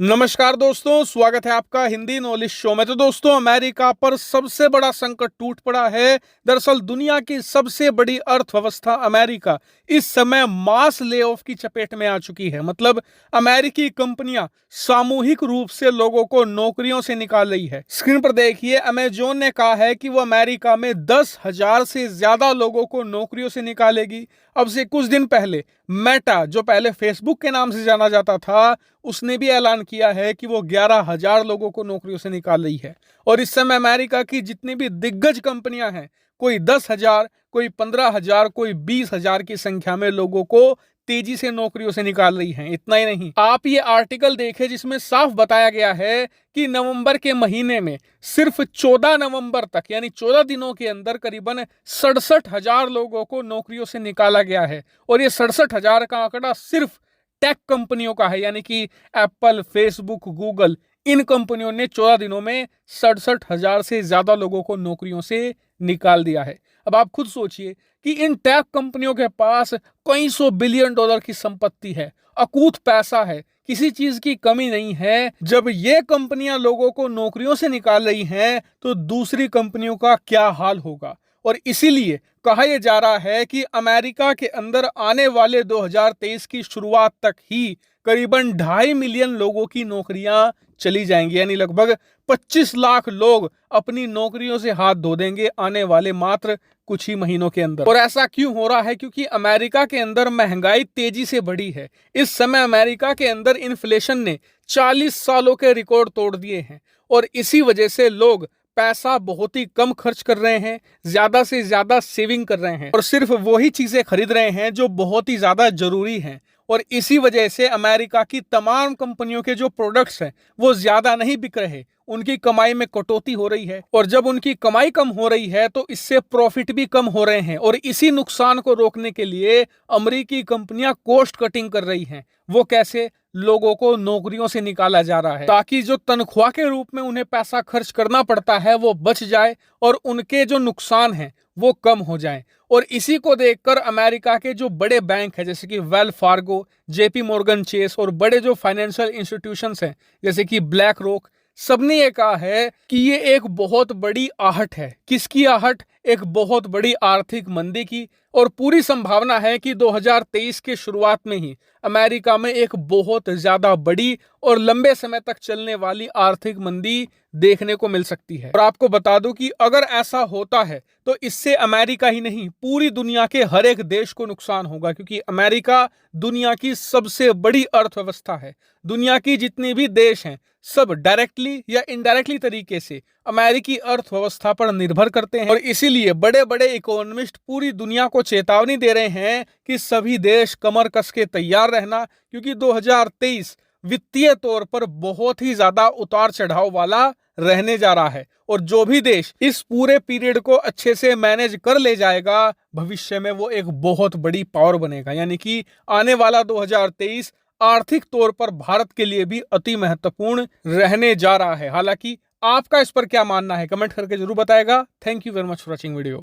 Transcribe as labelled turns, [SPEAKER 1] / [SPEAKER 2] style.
[SPEAKER 1] नमस्कार दोस्तों, स्वागत है आपका हिंदी नॉलेज शो में। तो दोस्तों, अमेरिका पर सबसे बड़ा संकट टूट पड़ा है। दरअसल दुनिया की सबसे बड़ी अर्थव्यवस्था अमेरिका इस समय मास लेऑफ की चपेट में आ चुकी है। मतलब अमेरिकी कंपनियां सामूहिक रूप से लोगों को नौकरियों से निकाल रही है। स्क्रीन पर देखिए, अमेजोन ने कहा है कि वो अमेरिका में 10,000 से ज्यादा लोगों को नौकरियों से निकालेगी। अब से कुछ दिन पहले मेटा, जो पहले फेसबुक के नाम से जाना जाता था, उसने भी ऐलान किया है कि वो 11,000 लोगों को नौकरियों से निकाल रही है। और इस समय अमेरिका की जितनी भी दिग्गज कंपनियां हैं, कोई 10,000, कोई 15,000, कोई 20,000 की संख्या में लोगों को तेजी से नौकरियों से निकाल रही हैं। इतना ही नहीं, आप ये आर्टिकल देखें जिसमें साफ बताया गया है कि नवंबर के महीने में सिर्फ 14 नवंबर तक, यानी 14 दिनों के अंदर करीबन 67,000 लोगों को नौकरियों से निकाला गया है। और ये 67,000 का आंकड़ा सिर्फ टेक कंपनियों का है, यानी कि एप्पल, फेसबुक, गूगल, इन कंपनियों ने 14 दिनों में 67,000 से ज्यादा लोगों को नौकरियों से निकाल दिया है। अब आप खुद सोचिए कि इन टेक कंपनियों के पास कई सौ बिलियन डॉलर की संपत्ति है, अकूत पैसा है, किसी चीज की कमी नहीं है। जब ये कंपनियां लोगों को नौकरियों से निकाल रही हैं, तो दूसरी कंपनियों का क्या हाल होगा। और इसीलिए कहा यह जा रहा है कि अमेरिका के अंदर आने वाले 2023 की शुरुआत तक ही करीबन 2.5 मिलियन लोगों की नौकरियां चली जाएंगी, यानी लगभग 25 लाख लोग अपनी नौकरियों से हाथ धो देंगे आने वाले मात्र कुछ ही महीनों के अंदर। और ऐसा क्यों हो रहा है? क्योंकि अमेरिका के अंदर महंगाई तेजी से बढ़ी है। इस समय अमेरिका के अंदर इन्फ्लेशन ने 40 सालों के रिकॉर्ड तोड़ दिए हैं। और इसी वजह से लोग पैसा बहुत ही कम खर्च कर रहे हैं, ज्यादा से ज्यादा सेविंग कर रहे हैं और सिर्फ वही चीजें खरीद रहे हैं जो बहुत ही ज्यादा जरूरी हैं। और इसी वजह से अमेरिका की तमाम कंपनियों के जो प्रोडक्ट्स हैं वो ज्यादा नहीं बिक रहे, उनकी कमाई में कटौती हो रही है। और जब उनकी कमाई कम हो रही है तो इससे प्रॉफिट भी कम हो रहे हैं। और इसी नुकसान को रोकने के लिए अमेरिकी कंपनियां कॉस्ट कटिंग कर रही हैं। वो कैसे? लोगों को नौकरियों से निकाला जा रहा है ताकि जो तनख्वाह के रूप में उन्हें पैसा खर्च करना पड़ता है वो बच जाए और उनके जो नुकसान हैं वो कम हो जाएं। और इसी को देखकर अमेरिका के जो बड़े बैंक हैं, जैसे कि Wells Fargo, JP Morgan Chase, और बड़े जो फाइनेंशियल इंस्टीट्यूशंस हैं जैसे कि ब्लैक रॉक, सबने ये कहा है कि ये एक बहुत बड़ी आहट है। किसकी आहट? एक बहुत बड़ी आर्थिक मंदी की। और पूरी संभावना है कि 2023 के शुरुआत में ही अमेरिका में एक बहुत ज्यादा बड़ी और लंबे समय तक चलने वाली आर्थिक मंदी देखने को मिल सकती है। और आपको बता दूं कि अगर ऐसा होता है तो इससे अमेरिका ही नहीं, पूरी दुनिया के हर एक देश को नुकसान होगा, क्योंकि अमेरिका दुनिया की सबसे बड़ी अर्थव्यवस्था है। दुनिया की जितने भी देश हैं सब डायरेक्टली या इनडायरेक्टली तरीके से अमेरिकी अर्थव्यवस्था पर निर्भर करते हैं। और इसीलिए बड़े बड़े इकोनॉमिस्ट पूरी दुनिया को चेतावनी दे रहे हैं कि सभी देश कमर कस के तैयार रहना, क्योंकि 2023 वित्तीय तौर पर बहुत ही ज्यादा उतार चढ़ाव वाला रहने जा रहा है। और जो भी देश इस पूरे पीरियड को अच्छे से मैनेज कर ले जाएगा, भविष्य में वो एक बहुत बड़ी पावर बनेगा। यानी कि आने वाला 2023 आर्थिक तौर पर भारत के लिए भी अति महत्वपूर्ण रहने जा रहा है। हालांकि आपका इस पर क्या मानना है, कमेंट करके जरूर बताएगा। Thank you very much for watching video.